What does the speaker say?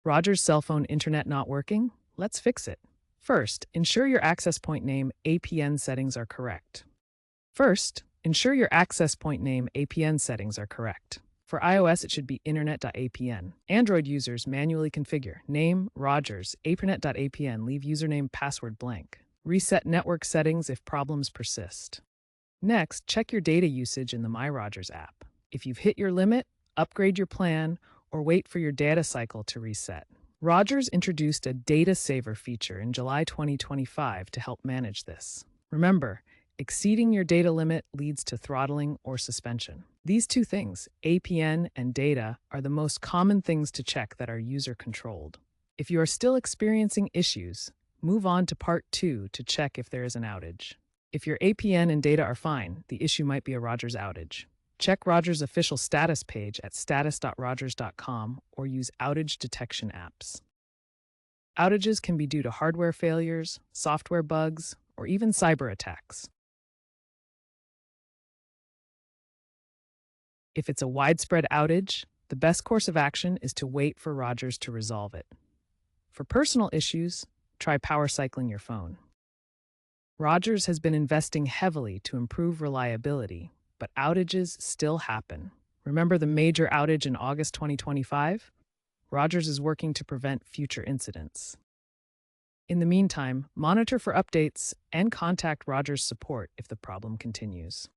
Roger's cell phone internet not working? Let's fix it. First, ensure your access point name APN settings are correct. For iOS, it should be internet.apn. Android users manually configure name, Rogers, apernet.apn, leave username password blank. Reset network settings if problems persist. Next, check your data usage in the My Rogers app. If you've hit your limit, upgrade your plan or wait for your data cycle to reset. Rogers introduced a data saver feature in July 2025 to help manage this. Remember, exceeding your data limit leads to throttling or suspension. These two things, APN and data, are the most common things to check that are user-controlled. If you are still experiencing issues, move on to Part 2 to check if there is an outage. If your APN and data are fine, the issue might be a Rogers outage. Check Rogers' official status page at status.rogers.com or use outage detection apps. Outages can be due to hardware failures, software bugs, or even cyber attacks. If it's a widespread outage, the best course of action is to wait for Rogers to resolve it. For personal issues, try power cycling your phone. Rogers has been investing heavily to improve reliability, but outages still happen. Remember the major outage in August 2025? Rogers is working to prevent future incidents. In the meantime, monitor for updates and contact Rogers support if the problem continues.